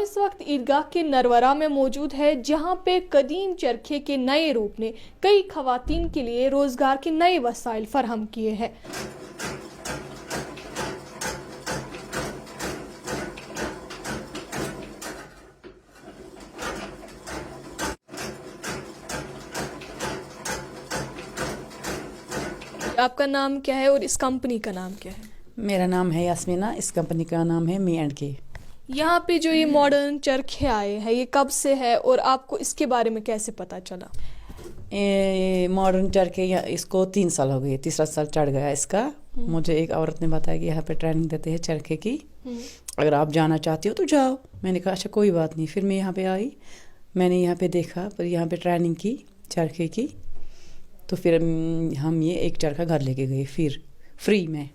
इस वक्त ईदगाह के नरवरा में मौजूद है, जहां पे कदीम चरखे के नए रूप ने कई खवातीन के लिए रोजगार के नए वसाइल फराहम किए हैं। आपका नाम क्या है और इस कंपनी का नाम क्या है? मेरा नाम है यास्मीना, इस कंपनी का नाम है मी एंड के। यहाँ पे जो ये मॉडर्न चरखे आए हैं, ये कब से है और आपको इसके बारे में कैसे पता चला? मॉडर्न चरखे इसको 3 साल हो गए, तीसरा साल चढ़ गया इसका। मुझे एक औरत ने बताया कि यहाँ पे ट्रेनिंग देते हैं चरखे की, अगर आप जाना चाहती हो तो जाओ। मैंने कहा अच्छा कोई बात नहीं। फिर मैं यहाँ पे आई, मैंने यहाँ पे देखा, फिर यहाँ पे ट्रेनिंग की चरखे की, तो फिर हम ये एक चरखा घर लेके गए फिर फ्री में।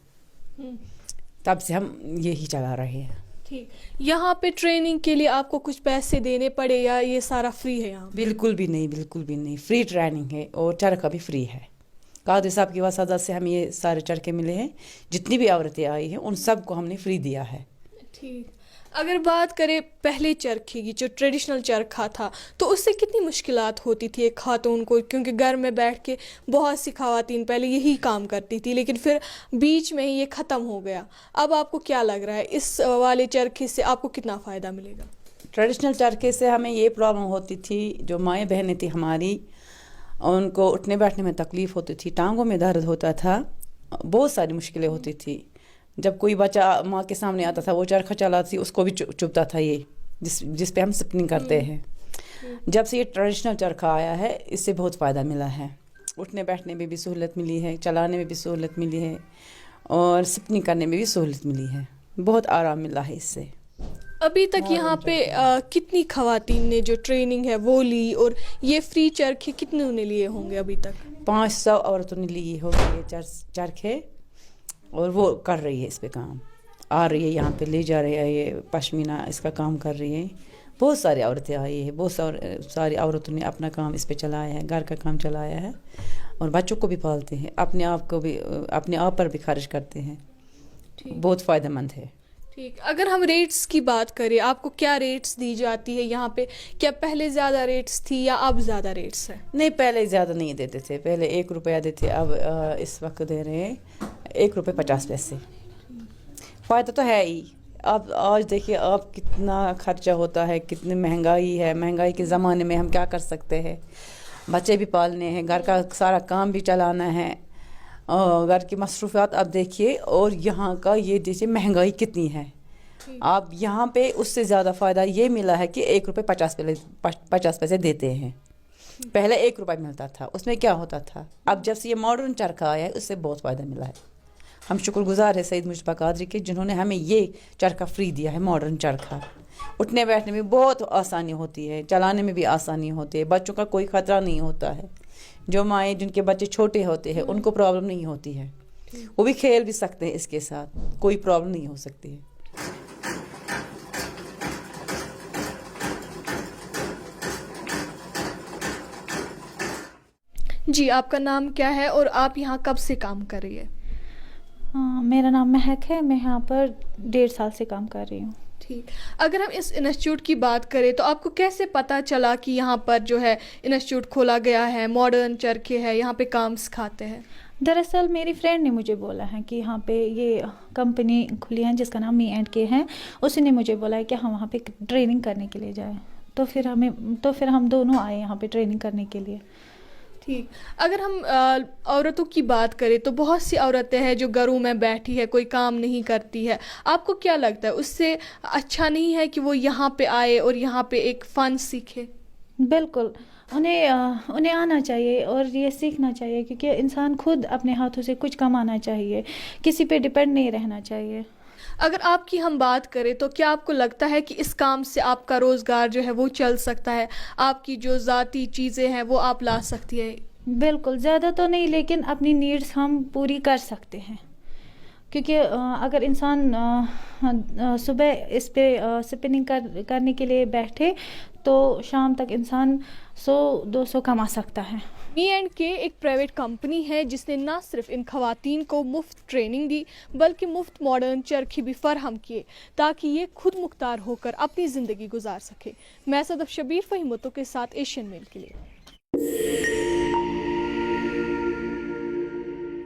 तब से हम यही चला रहे हैं। ठीक, यहाँ पे ट्रेनिंग के लिए आपको कुछ पैसे देने पड़े या ये सारा फ्री है यहाँ? बिल्कुल भी नहीं, बिल्कुल भी नहीं, फ्री ट्रेनिंग है और चरखा भी फ्री है। कादरी साहब की वसादत से हमें ये सारे चरखे मिले हैं, जितनी भी औरतें आई हैं उन सब को हमने फ्री दिया है। ठीक, अगर बात करें पहले चरखे की, जो ट्रेडिशनल चरखा था, तो उससे कितनी मुश्किलात होती थी एक खातून को, क्योंकि घर में बैठ के बहुत सी खवातीन पहले यही काम करती थी, लेकिन फिर बीच में ही ये ख़त्म हो गया। अब आपको क्या लग रहा है, इस वाले चरखे से आपको कितना फ़ायदा मिलेगा? ट्रेडिशनल चरखे से हमें ये प्रॉब्लम होती थी, जो माएँ बहनें थी हमारी, उनको उठने बैठने में तकलीफ़ होती थी, टांगों में दर्द होता था, बहुत सारी मुश्किलें होती थी। जब कोई बच्चा माँ के सामने आता था, वो चरखा चलाती, उसको भी चुभता था ये, जिस पे हम स्पिनिंग करते हैं। जब से ये ट्रेडिशनल चरखा आया है, इससे बहुत फ़ायदा मिला है। उठने बैठने में भी सहूलत मिली है, चलाने में भी सहूलत मिली है और स्पिनिंग करने में भी सहूलत मिली है। बहुत आराम मिला है इससे। अभी तक यहाँ पे कितनी खवातीन ने जो ट्रेनिंग है वो ली, और ये फ्री चरखे कितने ने लिए होंगे अभी तक? 500 औरतों ने लिए होंगे ये चरखे, और वो कर रही है इस पे काम, आ रही है यहाँ पे ले जा रही है, ये पश्मीना इसका काम कर रही है। बहुत सारी औरतें आई है, बहुत सारी औरतों ने अपना काम इस पे चलाया है, घर का काम चलाया है, और बच्चों को भी पालते हैं, अपने आप को भी, अपने आप पर भी खर्च करते हैं। बहुत फ़ायदेमंद है। ठीक, अगर हम रेट्स की बात करें, आपको क्या रेट्स दी जाती है यहाँ पे? क्या पहले ज़्यादा रेट्स थी या अब ज़्यादा रेट्स है? नहीं, पहले ज़्यादा नहीं देते थे, पहले 1 रुपया देते, अब इस वक्त दे रहे हैं 1 रुपये 50 पैसे। फ़ायदा तो है ही। अब आज देखिए आप, कितना खर्चा होता है, कितनी महंगाई है। महंगाई के ज़माने में हम क्या कर सकते हैं, बच्चे भी पालने हैं, घर का सारा काम भी चलाना है, घर की मसरूफ़ियात अब देखिए, और यहाँ का ये जैसे महंगाई कितनी है। आप यहाँ पे उससे ज़्यादा फ़ायदा ये मिला है कि 1 रुपये 50 पैसे देते हैं। पहले 1 रुपये मिलता था, उसमें क्या होता था। अब जब से ये मॉडर्न चरखा आया है, उससे बहुत फ़ायदा मिला है। हम शुक्रगुजार है सईद मुजतबा कादरी के, जिन्होंने हमें ये चरखा फ्री दिया है, मॉडर्न चरखा। उठने बैठने में बहुत आसानी होती है, चलाने में भी आसानी होती है, बच्चों का कोई ख़तरा नहीं होता है। जो माएँ जिनके बच्चे छोटे होते हैं उनको प्रॉब्लम नहीं होती है, वो भी खेल भी सकते हैं इसके साथ, कोई प्रॉब्लम नहीं हो सकती है। जी, आपका नाम क्या है और आप यहाँ कब से काम कर रही है? मेरा नाम महक है, मैं यहाँ पर 1.5 साल से काम कर रही हूँ। ठीक, अगर हम इस इंस्टीट्यूट की बात करें तो आपको कैसे पता चला कि यहाँ पर जो है इंस्टीट्यूट खोला गया है, मॉडर्न चरखे है, यहाँ पे काम सिखाते हैं? दरअसल मेरी फ्रेंड ने मुझे बोला है कि यहाँ पे ये कंपनी खुली है जिसका नाम मी एंड के है, उसी ने मुझे बोला है कि हम वहाँ पे ट्रेनिंग करने के लिए जाएँ। तो फिर हम दोनों आए यहाँ पे ट्रेनिंग करने के लिए। ठीक, अगर हम औरतों की बात करें तो बहुत सी औरतें हैं जो घरों में बैठी है, कोई काम नहीं करती है। आपको क्या लगता है, उससे अच्छा नहीं है कि वो यहाँ पे आए और यहाँ पे एक फ़न सीखे? बिल्कुल, उन्हें आना चाहिए और ये सीखना चाहिए, क्योंकि इंसान खुद अपने हाथों से कुछ कमाना चाहिए, किसी पे डिपेंड नहीं रहना चाहिए। अगर आपकी हम बात करें तो क्या आपको लगता है कि इस काम से आपका रोज़गार जो है वो चल सकता है, आपकी जो ज़ाती चीज़ें हैं वो आप ला सकती है? बिल्कुल, ज़्यादा तो नहीं, लेकिन अपनी नीड्स हम पूरी कर सकते हैं, क्योंकि अगर इंसान सुबह इस पे स्पिनिंग करने के लिए बैठे तो शाम तक इंसान 100-200 कमा सकता है। मी एंड के एक प्राइवेट कंपनी है जिसने न सिर्फ इन खवातीन को मुफ्त ट्रेनिंग दी बल्कि मुफ्त मॉडर्न चरखी भी फराहम किए ताकि ये खुद मुख्तार होकर अपनी ज़िंदगी गुजार सके। मैं सदफ शबीर फ़हीमतों के साथ एशियन मेल के लिए।